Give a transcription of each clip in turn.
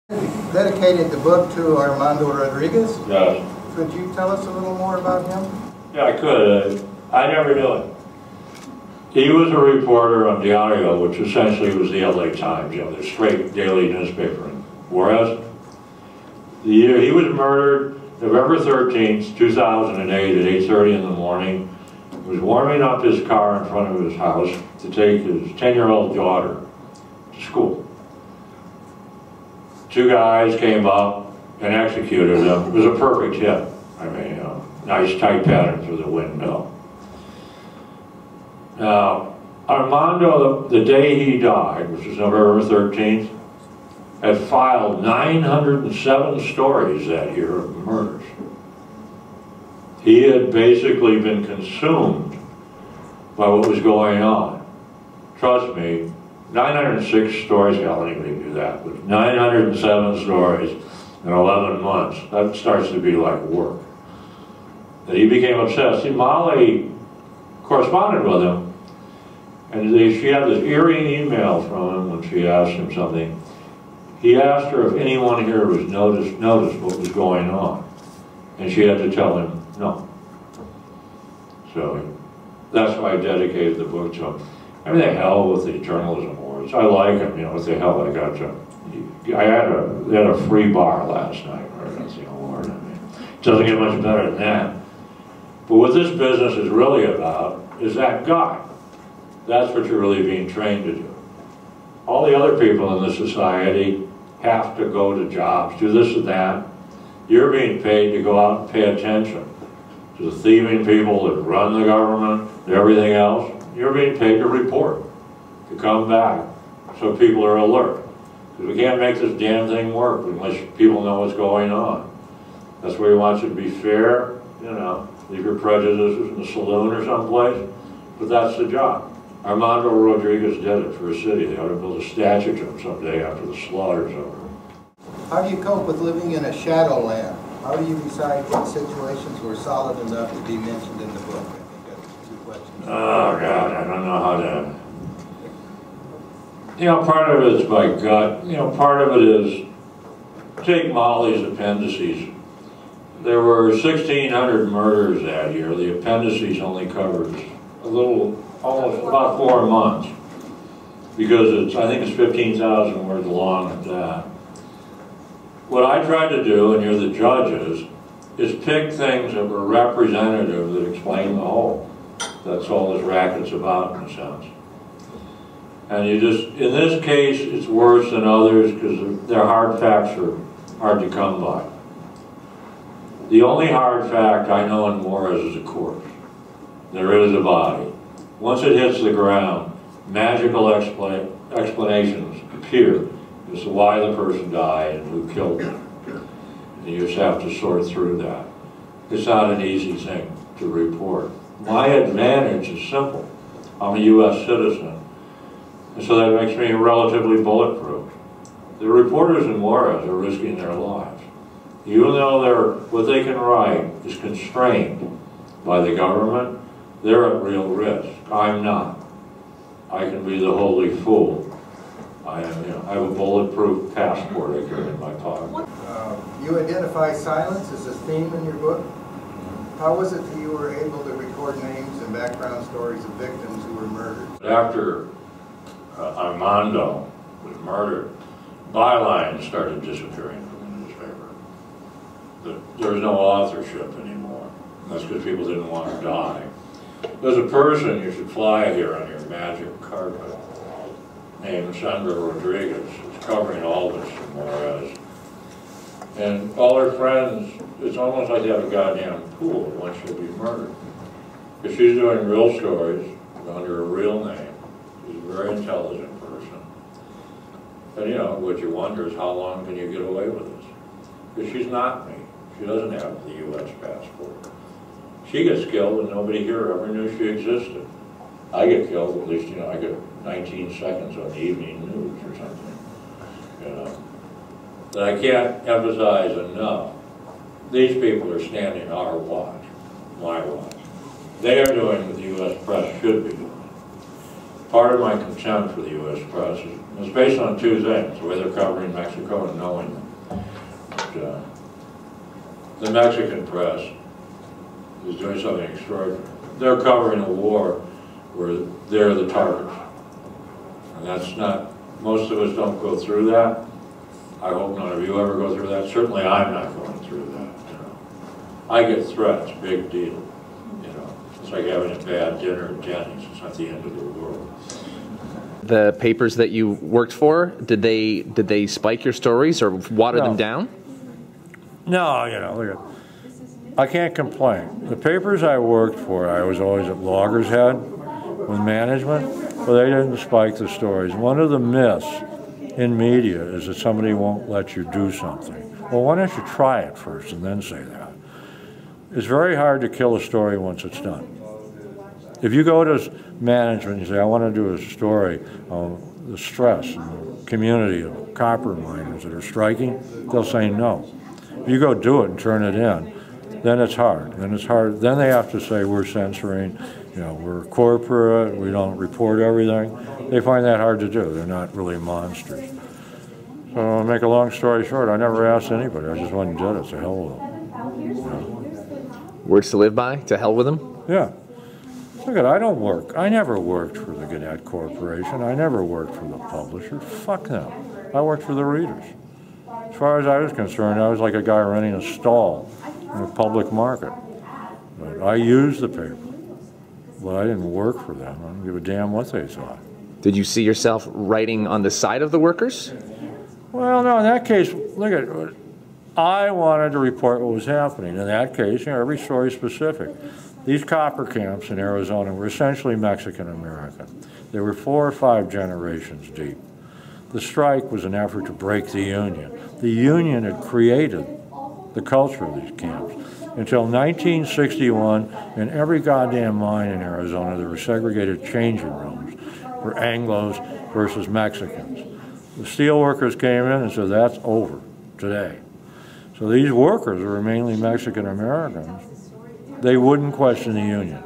Dedicated the book to Armando Rodriguez. Yes. Could you tell us a little more about him? Yeah, I could. I never knew it. He was a reporter on Diario, which essentially was the LA Times, you know, the straight daily newspaper in Juarez. The year he was murdered, November 13th, 2008 at 8:30 in the morning. He was warming up his car in front of his house to take his 10-year-old daughter to school. Two guys came up and executed him. It was a perfect hit. I mean, you know, nice tight pattern through the window. Now, Armando, the day he died, which was November 13th, had filed 907 stories that year of murders. He had basically been consumed by what was going on. Trust me, 906 stories, I don't even do that, but 907 stories in 11 months, that starts to be like work. And he became obsessed. See, Molly corresponded with him, and she had this eerie email from him when she asked him something. He asked her if anyone here was noticed what was going on, and she had to tell him no. So that's why I dedicated the book to him. I mean, the hell with the journalism awards. I like them, you know, what the hell I got to. They had a free bar last night, right? That's the award. I mean, it doesn't get much better than that. But what this business is really about is that guy. That's what you're really being trained to do. All the other people in the society have to go to jobs, do this and that. You're being paid to go out and pay attention to the thieving people that run the government and everything else. You're being paid to report, to come back, so people are alert. Because we can't make this damn thing work unless people know what's going on. That's where we want you to be fair, you know, leave your prejudices in the saloon or someplace, but that's the job. Armando Rodriguez did it for a city. They ought to build a statue to him someday after the slaughter's over. How do you cope with living in a shadow land? How do you decide what situations were solid enough to be mentioned in the book? I think that's 2 questions. Oh, God, I don't know how to... You know, part of it is by gut. You know, part of it is, take Molly's appendices. There were 1,600 murders that year. The appendices only covered a little, almost about 4 months. Because it's, I think it's 15,000 words long at that. What I tried to do, and you're the judges, is pick things that were representative that explain the whole. That's all this racket's about, in a sense. And you just, in this case, it's worse than others because their hard facts are hard to come by. The only hard fact I know in Juarez is a corpse. There is a body. Once it hits the ground, magical explanations appear as to why the person died and who killed them. And you just have to sort through that. It's not an easy thing to report. My advantage is simple. I'm a U.S. citizen. And so that makes me relatively bulletproof. The reporters in Juarez are risking their lives. Even though what they can write is constrained by the government, they're at real risk. I'm not. I can be the holy fool. I have a bulletproof passport I carry in my pocket. You identify silence as a theme in your book. How was it that you were able to record names and background stories of victims who were murdered? After Armando was murdered, bylines started disappearing from the newspaper. There was no authorship anymore. That's because people didn't want to die. There's a person you should fly here on your magic carpet named Armando Rodriguez, who's covering all this in Juarez. And all her friends, it's almost like they have a goddamn pool once she'll be murdered. Because she's doing real stories under a real name. She's a very intelligent person. And you know, what you wonder is how long can you get away with this? Because she's not me. She doesn't have the U.S. passport. She gets killed and nobody here ever knew she existed. I get killed, at least, you know, I get 19 seconds on the evening news or something. You know, that I can't emphasize enough. These people are standing our watch, my watch. They are doing what the U.S. press should be doing. part of my contempt for the U.S. press is based on two things: the way they're covering Mexico and knowing them. But, the Mexican press is doing something extraordinary. They're covering a war where they're the targets. And that's not, most of us don't go through that. I hope none of you ever go through that. Certainly I'm not going through that. You know, I get threats, big deal. You know, it's like having a bad dinner at Denny's. It's not the end of the world. The papers that you worked for, did they spike your stories or water them down? No, you know, look at, I can't complain. The papers I worked for, I was always at loggerhead with management, but they didn't spike the stories. One of the myths in media is that somebody won't let you do something. Well, why don't you try it first and then say that? It's very hard to kill a story once it's done. If you go to management and you say, I want to do a story on the stress in the community of copper miners that are striking, they'll say no. If you go do it and turn it in, then it's hard. Then it's hard. Then they have to say we're censoring, you know, we're corporate, we don't report everything. They find that hard to do. They're not really monsters. So to make a long story short, I never asked anybody. I just went and did it. So hell with them. You know? Words to live by? To hell with them? Yeah. Look at, I don't work. I never worked for the Gannett Corporation. I never worked for the publisher. Fuck them. I worked for the readers. As far as I was concerned, I was like a guy renting a stall in a public market. But I used the paper, but I didn't work for them. I didn't give a damn what they thought. Did you see yourself writing on the side of the workers? Well, no, in that case, look at, I wanted to report what was happening. In that case, you know, every story is specific. These copper camps in Arizona were essentially Mexican-American. They were 4 or 5 generations deep. The strike was an effort to break the union. The union had created the culture of these camps. Until 1961, in every goddamn mine in Arizona, there were segregated changing rooms for Anglos versus Mexicans. The steel workers came in and said, that's over today. So these workers were mainly Mexican-Americans. They wouldn't question the union.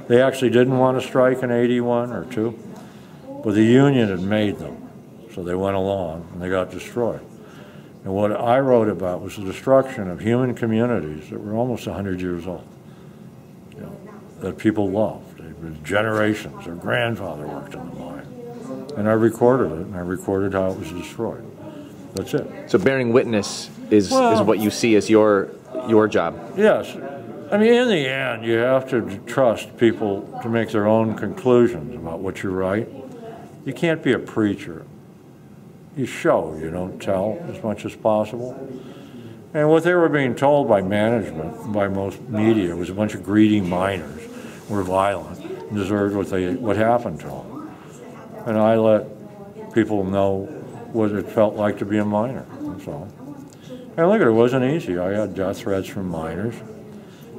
They actually didn't want to strike in 81 or 2, but the union had made them. So they went along and they got destroyed. And what I wrote about was the destruction of human communities that were almost 100 years old, you know, that people loved. It was generations. Their grandfather worked in the mine. And I recorded it, and I recorded how it was destroyed. That's it. So bearing witness is what you see as your job. Yes. I mean, in the end, you have to trust people to make their own conclusions about what you write. You can't be a preacher. You show, you don't tell as much as possible. And what they were being told by management, by most media, was a bunch of greedy miners were violent and deserved what happened to them. And I let people know what it felt like to be a miner, that's all. And look, it wasn't easy. I had death threats from miners.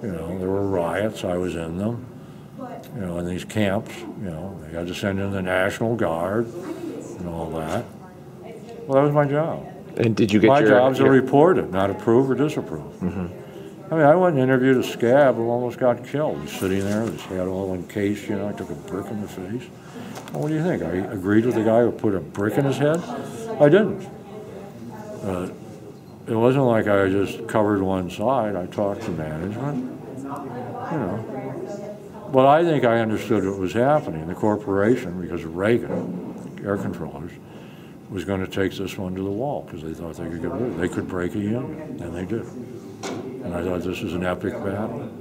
You know, there were riots, I was in them. You know, in these camps, you know, they had to send in the National Guard and all that. Well, that was my job. And did you get my job's to report it, not approve or disapprove. Mm-hmm. I mean, I went and interviewed a scab who almost got killed. He's sitting there, his head all encased, you know, I took a brick in the face. Well, what do you think? I agreed with the guy who put a brick in his head? I didn't. It wasn't like I just covered one side. I talked to management, you know. But I think I understood what was happening. The corporation, because of Reagan, air controllers, was going to take this one to the wall because they thought they could get rid of it. They could break a union, and they did. And I thought this is an epic battle.